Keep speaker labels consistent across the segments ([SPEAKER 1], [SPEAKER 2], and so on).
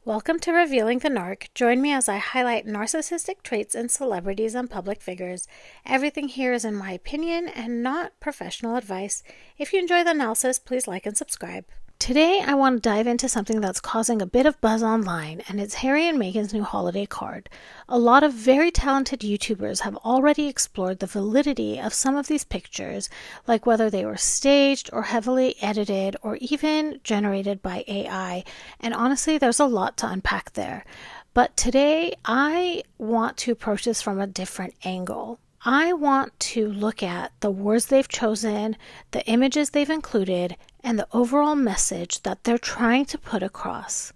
[SPEAKER 1] Welcome to Revealing the Narc. Join me as I highlight narcissistic traits in celebrities and public figures. Everything here is in my opinion and not professional advice. If you enjoy the analysis, please like and subscribe. Today, I want to dive into something that's causing a bit of buzz online, and it's Harry and Meghan's new holiday card. A lot of very talented YouTubers have already explored the validity of some of these pictures, like whether they were staged or heavily edited or even generated by AI, and honestly, there's a lot to unpack there. But today, I want to approach this from a different angle. I want to look at the words they've chosen, the images they've included, and the overall message that they're trying to put across.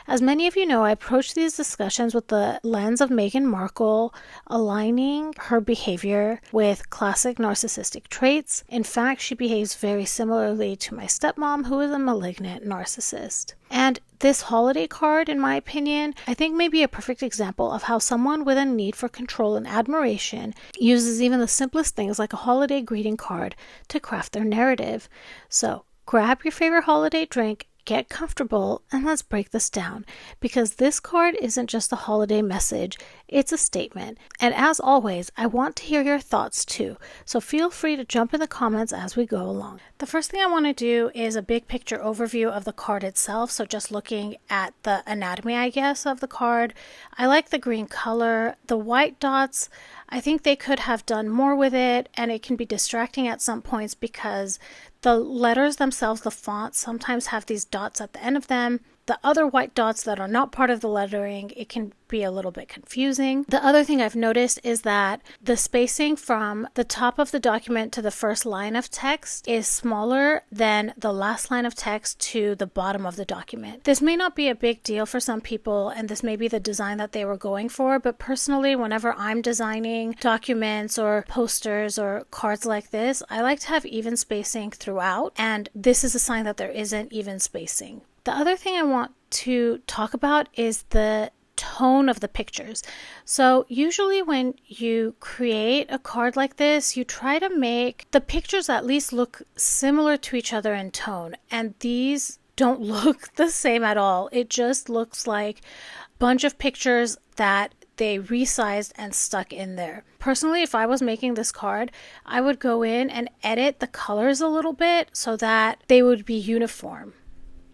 [SPEAKER 1] As many of you know, I approach these discussions with the lens of Meghan Markle aligning her behavior with classic narcissistic traits. In fact, she behaves very similarly to my stepmom, who is a malignant narcissist. And this holiday card, in my opinion, I think may be a perfect example of how someone with a need for control and admiration uses even the simplest things like a holiday greeting card to craft their narrative. So grab your favorite holiday drink, get comfortable, and let's break this down, because this card isn't just a holiday message, it's a statement. And as always, I want to hear your thoughts too, so feel free to jump in the comments as we go along. The first thing I want to do is a big picture overview of the card itself, so just looking at the anatomy, I guess, of the card. I like the green color. The white dots, I think they could have done more with it, and it can be distracting at some points because the letters themselves, the fonts, sometimes have these dots at the end of them. The other white dots that are not part of the lettering, it can be a little bit confusing. The other thing I've noticed is that the spacing from the top of the document to the first line of text is smaller than the last line of text to the bottom of the document. This may not be a big deal for some people, and this may be the design that they were going for, but personally, whenever I'm designing documents or posters or cards like this, I like to have even spacing throughout, and this is a sign that there isn't even spacing. The other thing I want to talk about is the tone of the pictures. So usually when you create a card like this, you try to make the pictures at least look similar to each other in tone, and these don't look the same at all. It just looks like a bunch of pictures that they resized and stuck in there. Personally, if I was making this card, I would go in and edit the colors a little bit so that they would be uniform.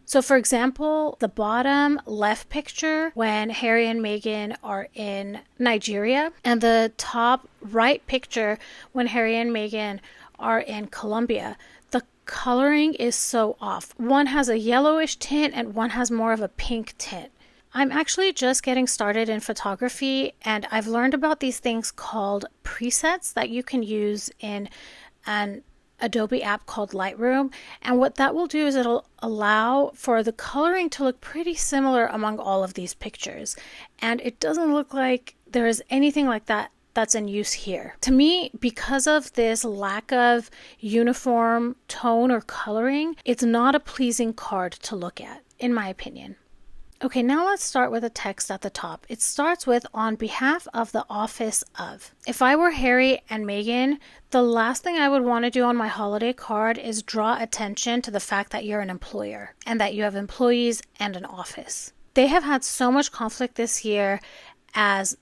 [SPEAKER 1] So for example, the bottom left picture when Harry and Meghan are in Nigeria, and the top right picture when Harry and Meghan are in Colombia, the coloring is so off. One has a yellowish tint and one has more of a pink tint. I'm actually just getting started in photography, and I've learned about these things called presets that you can use in an Adobe app called Lightroom, and what that will do is it'll allow for the coloring to look pretty similar among all of these pictures, and it doesn't look like there is anything like that that's in use here. To me, because of this lack of uniform tone or coloring, it's not a pleasing card to look at, in my opinion. Okay, now let's start with the text at the top. It starts with, "On behalf of the office of." If I were Harry and Meghan, the last thing I would want to do on my holiday card is draw attention to the fact that you're an employer and that you have employees and an office. They have had so much conflict this year as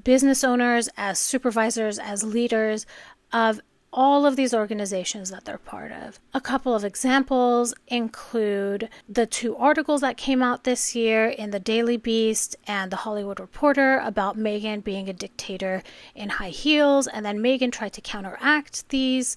[SPEAKER 1] business owners, as supervisors, as leaders of all of these organizations that they're part of. A couple of examples include the two articles that came out this year in the Daily Beast and the Hollywood Reporter about Meghan being a dictator in high heels, and then Meghan tried to counteract these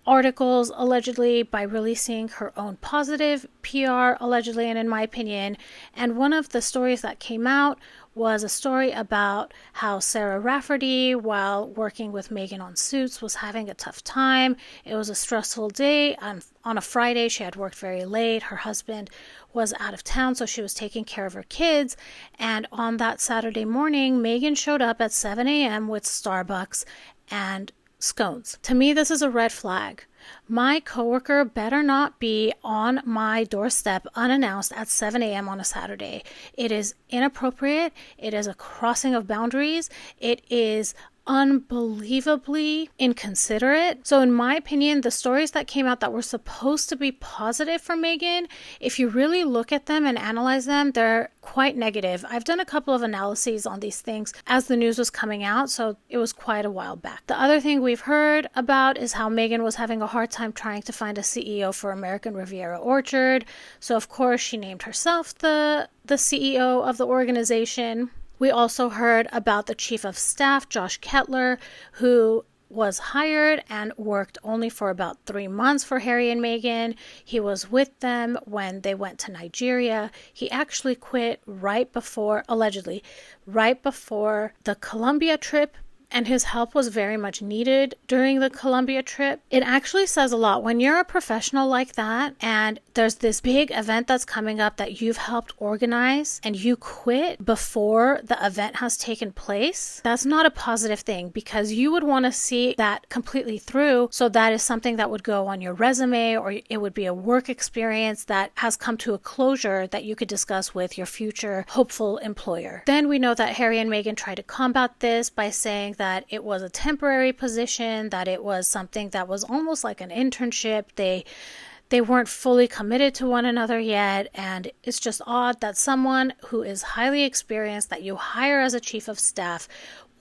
[SPEAKER 1] articles allegedly by releasing her own positive PR, allegedly, and in my opinion. And one of the stories that came out was a story about how Sarah Rafferty, while working with Meghan on Suits, was having a tough time. It was a stressful day. On a Friday, she had worked very late. Her husband was out of town, so she was taking care of her kids. And on that Saturday morning, Meghan showed up at 7 a.m. with Starbucks and scones. To me, this is a red flag. My coworker better not be on my doorstep unannounced at 7 a.m. on a Saturday. It is inappropriate. It is a crossing of boundaries. It is unbelievably inconsiderate. So in my opinion, the stories that came out that were supposed to be positive for Meghan, if you really look at them and analyze them, they're quite negative. I've done a couple of analyses on these things as the news was coming out, so it was quite a while back. The other thing we've heard about is how Meghan was having a hard time trying to find a CEO for American Riviera Orchard. So of course she named herself the CEO of the organization. We also heard about the chief of staff, Josh Kettler, who was hired and worked only for about 3 months for Harry and Meghan. He was with them when they went to Nigeria. He actually quit allegedly, right before the Colombia trip, and his help was very much needed during the Colombia trip. It actually says a lot when you're a professional like that and there's this big event that's coming up that you've helped organize and you quit before the event has taken place. That's not a positive thing because you would want to see that completely through. So that is something that would go on your resume, or it would be a work experience that has come to a closure that you could discuss with your future hopeful employer. Then we know that Harry and Meghan tried to combat this by saying that it was a temporary position, that it was something that was almost like an internship. They weren't fully committed to one another yet, and it's just odd that someone who is highly experienced that you hire as a chief of staff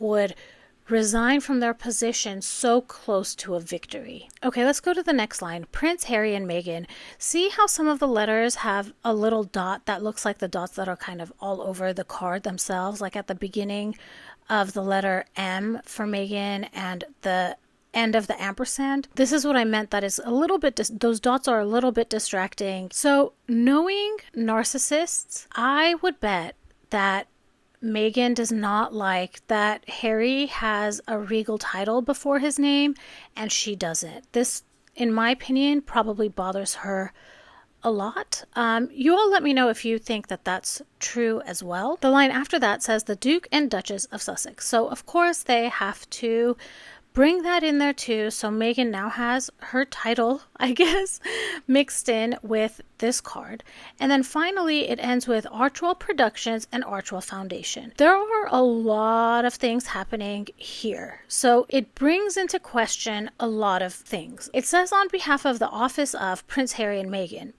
[SPEAKER 1] would resign from their position so close to a victory. Okay, let's go to the next line. Prince Harry and Meghan. See how some of the letters have a little dot that looks like the dots that are kind of all over the card themselves, like at the beginning of the letter M for Meghan and the end of the ampersand. This is what I meant, that is a little bit, those dots are a little bit distracting. So knowing narcissists, I would bet that Meghan does not like that Harry has a regal title before his name and she doesn't. This, in my opinion, probably bothers her a lot. You all let me know if you think that that's true as well. The line after that says the Duke and Duchess of Sussex. So of course they have to bring that in there too. So Meghan now has her title, I guess, mixed in with this card. And then finally it ends with Archwell Productions and Archwell Foundation. There are a lot of things happening here. So it brings into question a lot of things. It says on behalf of the office of Prince Harry and Meghan.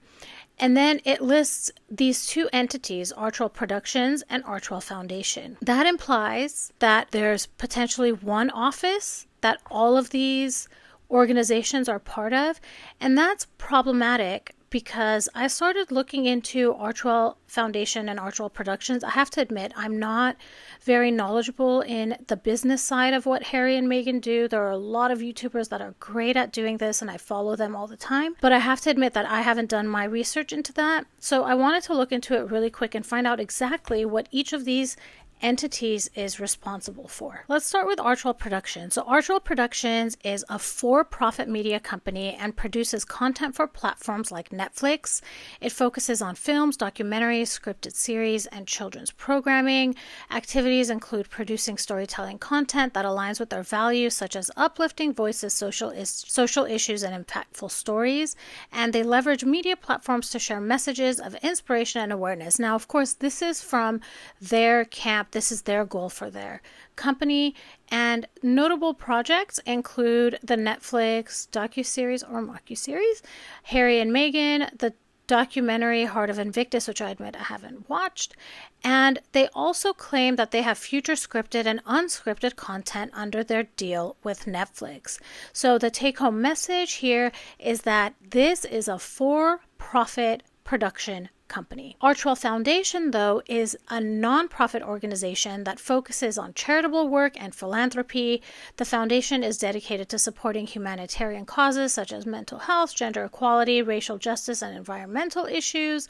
[SPEAKER 1] And then it lists these two entities, Archwell Productions and Archwell Foundation. That implies that there's potentially one office that all of these organizations are part of. And that's problematic because I started looking into Archwell Foundation and Archwell Productions. I have to admit, I'm not very knowledgeable in the business side of what Harry and Meghan do. There are a lot of YouTubers that are great at doing this and I follow them all the time. But I have to admit that I haven't done my research into that. So I wanted to look into it really quick and find out exactly what each of these entities is responsible for. Let's start with Archwell Productions. So Archwell Productions is a for-profit media company and produces content for platforms like Netflix. It focuses on films, documentaries, scripted series, and children's programming. Activities include producing storytelling content that aligns with their values, such as uplifting voices, social issues, and impactful stories. And they leverage media platforms to share messages of inspiration and awareness. Now, of course, this is from their camp. This is their goal for their company. And notable projects include the Netflix docuseries or mockuseries, Harry and Meghan, the documentary Heart of Invictus, which I admit I haven't watched. And they also claim that they have future scripted and unscripted content under their deal with Netflix. So the take-home message here is that this is a for-profit production company. Archwell Foundation, though, is a nonprofit organization that focuses on charitable work and philanthropy. The foundation is dedicated to supporting humanitarian causes such as mental health, gender equality, racial justice, and environmental issues.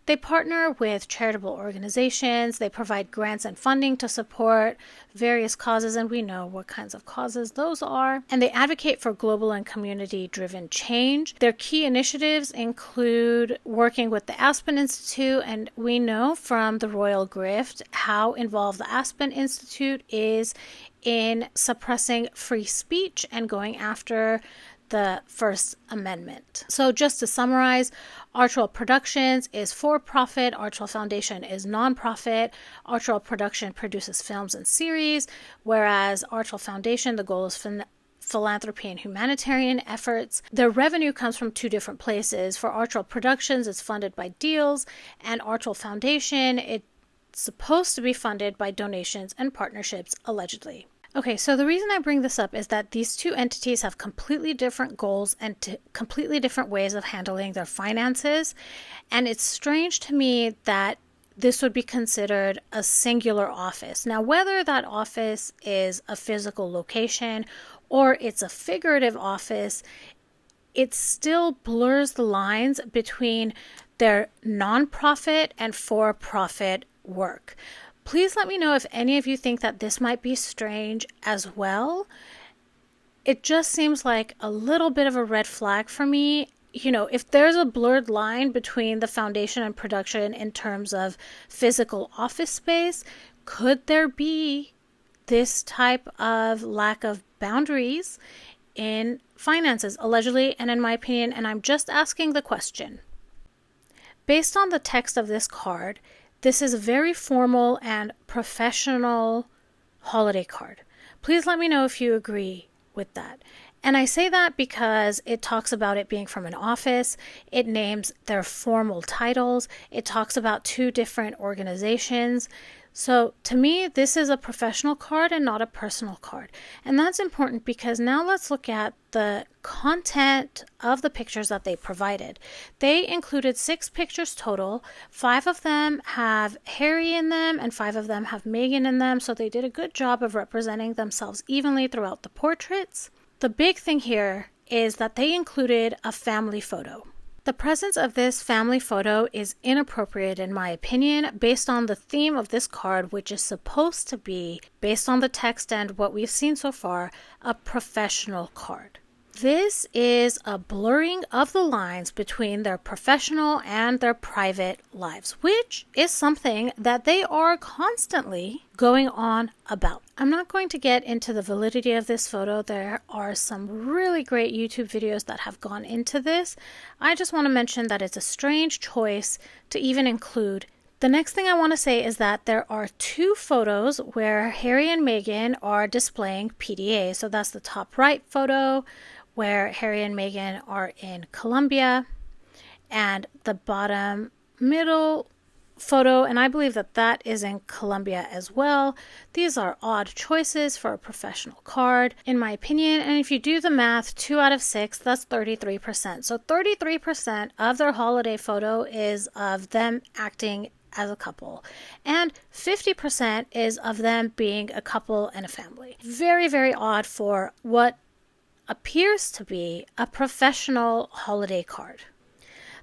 [SPEAKER 1] They partner with charitable organizations. They provide grants and funding to support various causes, and we know what kinds of causes those are. And they advocate for global and community-driven change. Their key initiatives include working with the Aspen Institute, and we know from the Royal Grift how involved the Aspen Institute is in suppressing free speech and going after the First Amendment. So just to summarize, Archwell Productions is for-profit. Archwell Foundation is non-profit. Archwell Production produces films and series, whereas Archwell Foundation, the goal is philanthropy and humanitarian efforts. Their revenue comes from two different places. For Archwell Productions, it's funded by deals, and Archwell Foundation, it's supposed to be funded by donations and partnerships, allegedly. Okay, so the reason I bring this up is that these two entities have completely different goals and completely different ways of handling their finances, and it's strange to me that this would be considered a singular office. Now, whether that office is a physical location or it's a figurative office, it still blurs the lines between their nonprofit and for-profit work. Please let me know if any of you think that this might be strange as well. It just seems like a little bit of a red flag for me. You know, if there's a blurred line between the foundation and production in terms of physical office space, could there be this type of lack of boundaries in finances, allegedly, and in my opinion, and I'm just asking the question. Based on the text of this card, this is a very formal and professional holiday card. Please let me know if you agree with that. And I say that because it talks about it being from an office, it names their formal titles, it talks about two different organizations. So to me, this is a professional card and not a personal card. And that's important because now let's look at the content of the pictures that they provided. They included 6 pictures total. 5 of them have Harry in them and 5 of them have Meghan in them. So they did a good job of representing themselves evenly throughout the portraits. The big thing here is that they included a family photo. The presence of this family photo is inappropriate in my opinion based on the theme of this card, which is supposed to be, based on the text and what we've seen so far, a professional card. This is a blurring of the lines between their professional and their private lives, which is something that they are constantly going on about. I'm not going to get into the validity of this photo. There are some really great YouTube videos that have gone into this. I just want to mention that it's a strange choice to even include. The next thing I want to say is that there are 2 photos where Harry and Meghan are displaying PDA. So that's the top right photo where Harry and Meghan are in Colombia, and the bottom middle photo, and I believe that that is in Colombia as well. These are odd choices for a professional card, in my opinion, and if you do the math, 2 out of 6, that's 33%. So 33% of their holiday photo is of them acting as a couple, and 50% is of them being a couple and a family. Very, very odd for what appears to be a professional holiday card.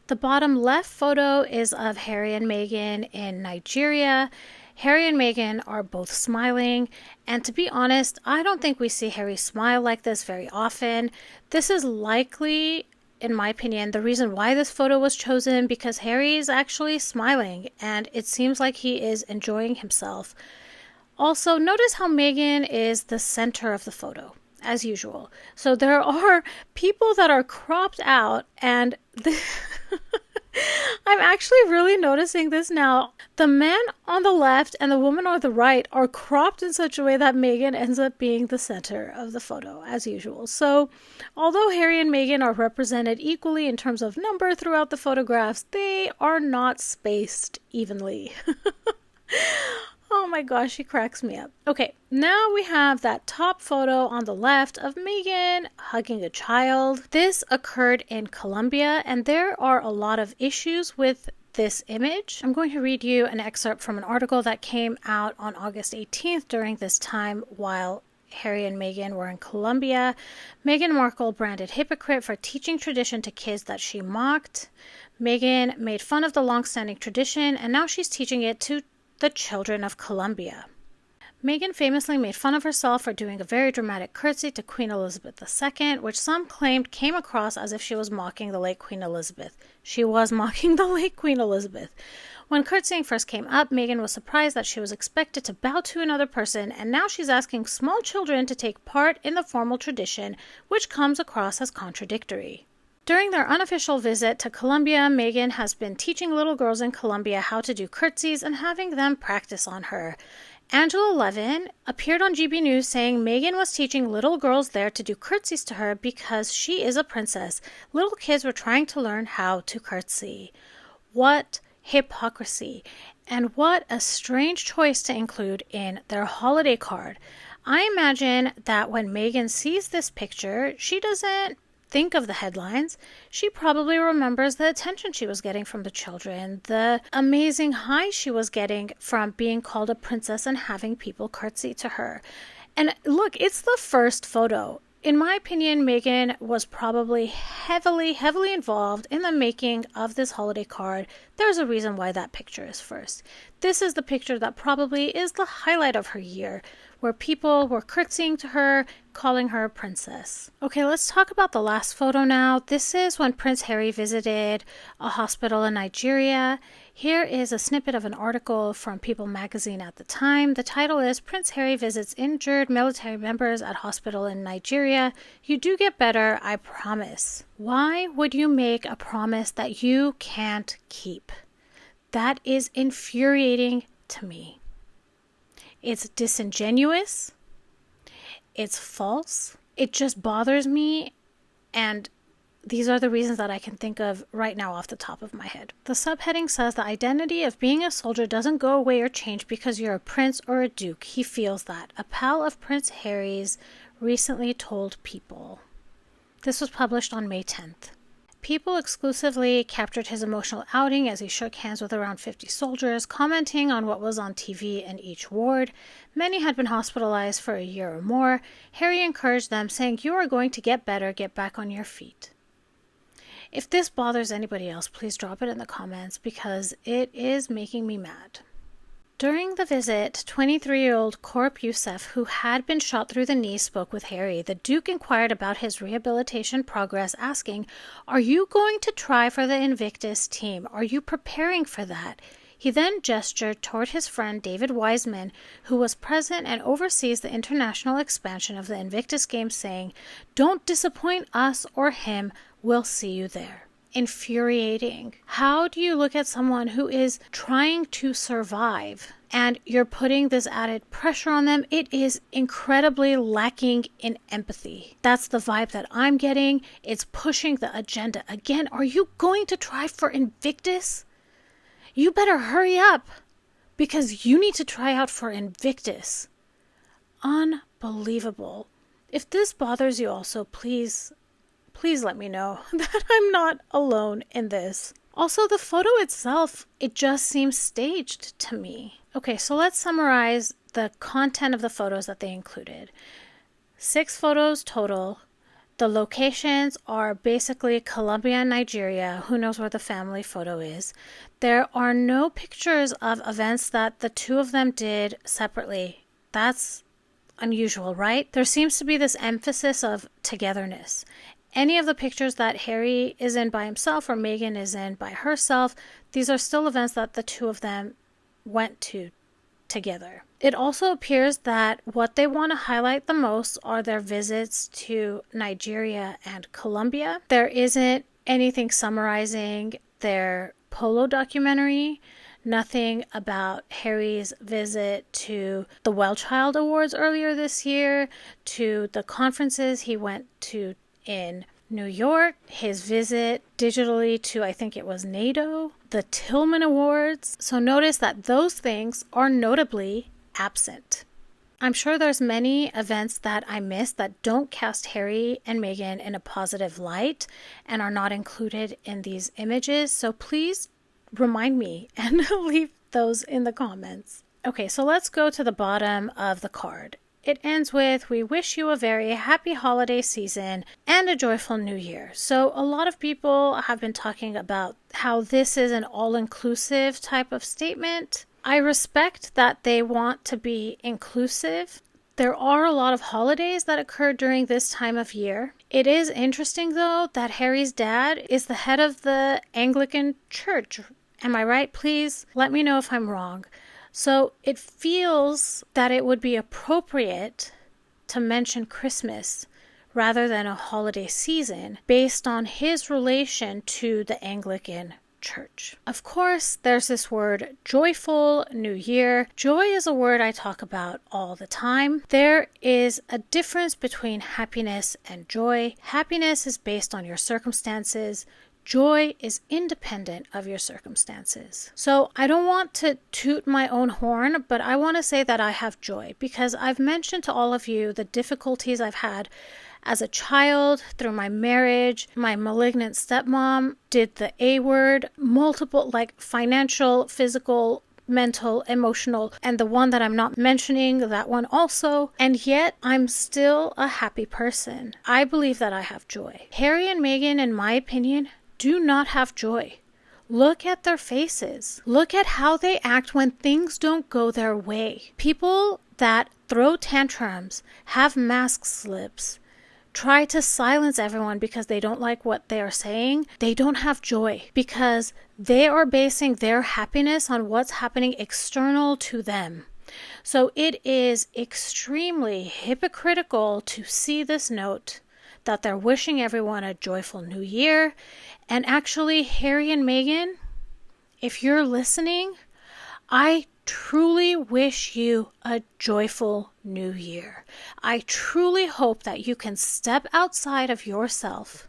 [SPEAKER 1] The bottom left photo is of Harry and Meghan in Nigeria. Harry and Meghan are both smiling, and to be honest, I don't think we see Harry smile like this very often. This is likely, in my opinion, the reason why this photo was chosen, because Harry is actually smiling and it seems like he is enjoying himself. Also, notice how Meghan is the center of the photo, as usual. So there are people that are cropped out, and I'm actually really noticing this now. The man on the left and the woman on the right are cropped in such a way that Meghan ends up being the center of the photo, as usual. So although Harry and Meghan are represented equally in terms of number throughout the photographs, they are not spaced evenly. Oh my gosh, she cracks me up. Okay, now we have that top photo on the left of Meghan hugging a child. This occurred in Colombia, and there are a lot of issues with this image. I'm going to read you an excerpt from an article that came out on August 18th during this time while Harry and Meghan were in Colombia. Meghan Markle branded hypocrite for teaching tradition to kids that she mocked. Meghan made fun of the long-standing tradition, and now she's teaching it to the children of Colombia. Meghan famously made fun of herself for doing a very dramatic curtsy to Queen Elizabeth II, which some claimed came across as if she was mocking the late Queen Elizabeth. She was mocking the late Queen Elizabeth. When curtsying first came up, Meghan was surprised that she was expected to bow to another person, and now she's asking small children to take part in the formal tradition, which comes across as contradictory. During their unofficial visit to Colombia, Meghan has been teaching little girls in Colombia how to do curtsies and having them practice on her. Angela Levin appeared on GB News saying Meghan was teaching little girls there to do curtsies to her because she is a princess. Little kids were trying to learn how to curtsy. What hypocrisy, and what a strange choice to include in their holiday card. I imagine that when Meghan sees this picture, she doesn't think of the headlines. She probably remembers the attention she was getting from the children, the amazing high she was getting from being called a princess and having people curtsy to her. And look, it's the first photo. In my opinion, Meghan was probably heavily involved in the making of this holiday card. There's a reason why that picture is first. This is the picture that probably is the highlight of her year, where people were curtsying to her, calling her a princess. Okay, let's talk about the last photo now. This is when Prince Harry visited a hospital in Nigeria. Here is a snippet of an article from People magazine at the time. The title is Prince Harry Visits Injured Military Members at Hospital in Nigeria. You do get better, I promise. Why would you make a promise that you can't keep? That is infuriating to me. It's disingenuous. It's false. It just bothers me, and these are the reasons that I can think of right now off the top of my head. The subheading says the identity of being a soldier doesn't go away or change because you're a prince or a duke. He feels that. A pal of Prince Harry's recently told People. This was published on May 10th. People exclusively captured his emotional outing as he shook hands with around 50 soldiers, commenting on what was on TV in each ward. Many had been hospitalized for a year or more. Harry encouraged them, saying, "You are going to get better, get back on your feet." If this bothers anybody else, please drop it in the comments because it is making me mad. During the visit, 23-year-old Corp Youssef, who had been shot through the knee, spoke with Harry. The Duke inquired about his rehabilitation progress, asking, "Are you going to try for the Invictus team? Are you preparing for that?" He then gestured toward his friend David Wiseman, who was present and oversees the international expansion of the Invictus Games, saying, "Don't disappoint us or him. We'll see you there." Infuriating. How do you look at someone who is trying to survive and you're putting this added pressure on them? It is incredibly lacking in empathy. That's the vibe that I'm getting. It's pushing the agenda. Again, are you going to try for Invictus? You better hurry up because you need to try out for Invictus. Unbelievable. If this bothers you also, please let me know that I'm not alone in this. Also, the photo itself, it just seems staged to me. Okay, so let's summarize the content of the photos that they included. 6 photos total. The locations are basically Colombia and Nigeria. Who knows where the family photo is? There are no pictures of events that the two of them did separately. That's unusual, right? There seems to be this emphasis of togetherness. Any of the pictures that Harry is in by himself or Meghan is in by herself, these are still events that the two of them went to together. It also appears that what they want to highlight the most are their visits to Nigeria and Colombia. There isn't anything summarizing their polo documentary, nothing about Harry's visit to the Well Child Awards earlier this year, to the conferences he went to in New York, his visit digitally to, I think it was NATO, the Tillman Awards. So notice that those things are notably absent. I'm sure there's many events that I missed that don't cast Harry and Meghan in a positive light and are not included in these images. So please remind me and leave those in the comments. Okay, so let's go to the bottom of the card. It ends with, "We wish you a very happy holiday season and a joyful new year." So a lot of people have been talking about how this is an all-inclusive type of statement. I respect that they want to be inclusive. There are a lot of holidays that occur during this time of year. It is interesting, though, that Harry's dad is the head of the Anglican Church. Am I right? Please let me know if I'm wrong. So it feels that it would be appropriate to mention Christmas rather than a holiday season based on his relation to the Anglican Church. Of course, there's this word joyful new year. Joy is a word I talk about all the time. There is a difference between happiness and joy. Happiness is based on your circumstances. Joy is independent of your circumstances. So I don't want to toot my own horn, but I want to say that I have joy because I've mentioned to all of you the difficulties I've had as a child, through my marriage. My malignant stepmom did the A word, multiple, like financial, physical, mental, emotional, and the one that I'm not mentioning, that one also. And yet I'm still a happy person. I believe that I have joy. Harry and Meghan, in my opinion, do not have joy. Look at their faces. Look at how they act when things don't go their way. People that throw tantrums, have mask slips, try to silence everyone because they don't like what they are saying, they don't have joy because they are basing their happiness on what's happening external to them. So it is extremely hypocritical to see this note that they're wishing everyone a joyful new year. And actually, Harry and Meghan, if you're listening, I truly wish you a joyful new year. I truly hope that you can step outside of yourself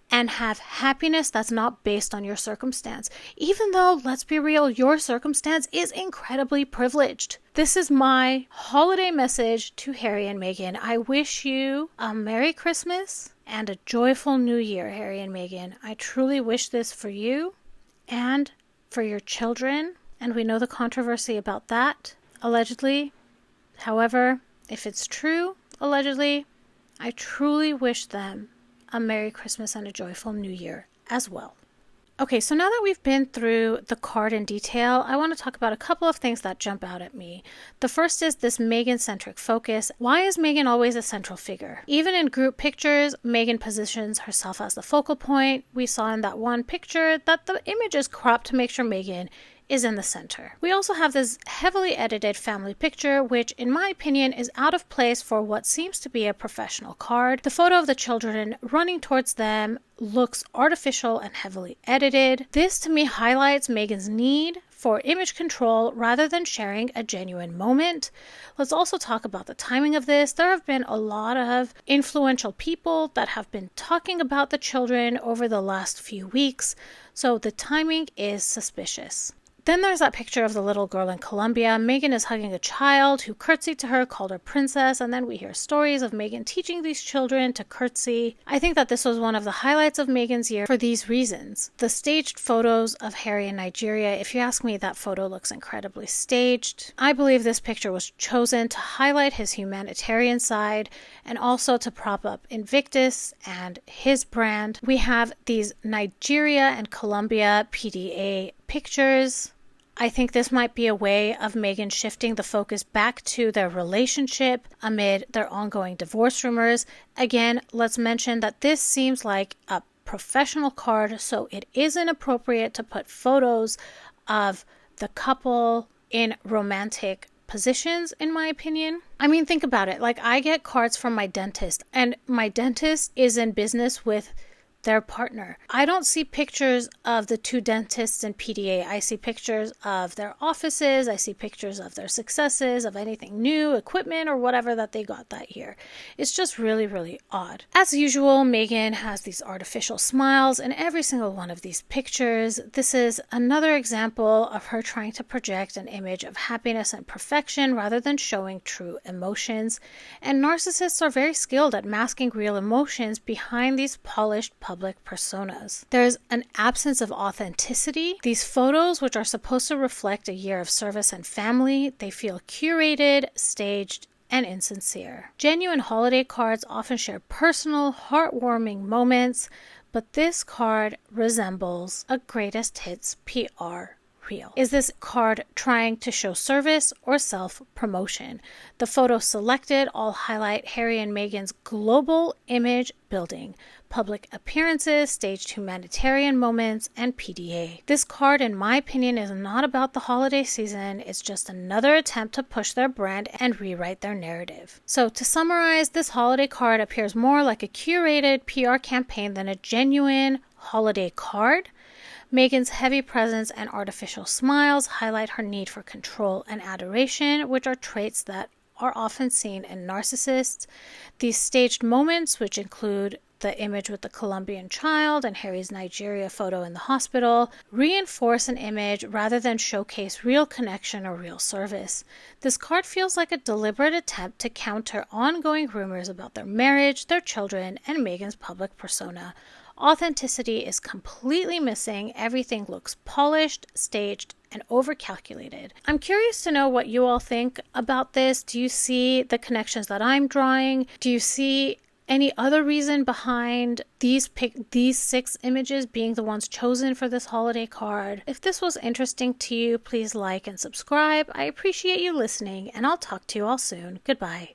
[SPEAKER 1] and have happiness that's not based on your circumstance. Even though, let's be real, your circumstance is incredibly privileged. This is my holiday message to Harry and Meghan. I wish you a Merry Christmas and a joyful New Year, Harry and Meghan. I truly wish this for you and for your children. And we know the controversy about that, allegedly. However, if it's true, allegedly, I truly wish them a Merry Christmas and a joyful New Year as well. Okay, so now that we've been through the card in detail, I want to talk about a couple of things that jump out at me. The first is this Meghan-centric focus. Why is Meghan always a central figure? Even in group pictures, Meghan positions herself as the focal point. We saw in that one picture that the image is cropped to make sure Meghan is in the center. We also have this heavily edited family picture, which in my opinion is out of place for what seems to be a professional card. The photo of the children running towards them looks artificial and heavily edited. This to me highlights Meghan's need for image control rather than sharing a genuine moment. Let's also talk about the timing of this. There have been a lot of influential people that have been talking about the children over the last few weeks, so the timing is suspicious. Then there's that picture of the little girl in Colombia. Meghan is hugging a child who curtsied to her, called her princess, and then we hear stories of Meghan teaching these children to curtsy. I think that this was one of the highlights of Meghan's year for these reasons. The staged photos of Harry in Nigeria, if you ask me, that photo looks incredibly staged. I believe this picture was chosen to highlight his humanitarian side and also to prop up Invictus and his brand. We have these Nigeria and Colombia PDA pictures. I think this might be a way of Meghan shifting the focus back to their relationship amid their ongoing divorce rumors. Again, let's mention that this seems like a professional card, so it isn't appropriate to put photos of the couple in romantic positions, in my opinion. I mean, think about it. Like, I get cards from my dentist, and my dentist is in business with their partner. I don't see pictures of the two dentists in PDA. I see pictures of their offices. I see pictures of their successes, of anything new, equipment, or whatever that they got that year. It's just really, really odd. As usual, Meghan has these artificial smiles in every single one of these pictures. This is another example of her trying to project an image of happiness and perfection rather than showing true emotions. And narcissists are very skilled at masking real emotions behind these polished public personas. There's an absence of authenticity. These photos, which are supposed to reflect a year of service and family, they feel curated, staged, and insincere. Genuine holiday cards often share personal, heartwarming moments, but this card resembles a greatest hits PR real? Is this card trying to show service or self-promotion? The photos selected all highlight Harry and Meghan's global image building, public appearances, staged humanitarian moments, and PDA. This card, in my opinion, is not about the holiday season. It's just another attempt to push their brand and rewrite their narrative. So to summarize, this holiday card appears more like a curated PR campaign than a genuine holiday card. Meghan's heavy presence and artificial smiles highlight her need for control and adoration, which are traits that are often seen in narcissists. These staged moments, which include the image with the Colombian child and Harry's Nigeria photo in the hospital, reinforce an image rather than showcase real connection or real service. This card feels like a deliberate attempt to counter ongoing rumors about their marriage, their children, and Meghan's public persona. Authenticity is completely missing. Everything looks polished, staged, and overcalculated. I'm curious to know what you all think about this. Do you see the connections that I'm drawing? Do you see any other reason behind these 6 images being the ones chosen for this holiday card? If this was interesting to you, please like and subscribe. I appreciate you listening, and I'll talk to you all soon. Goodbye.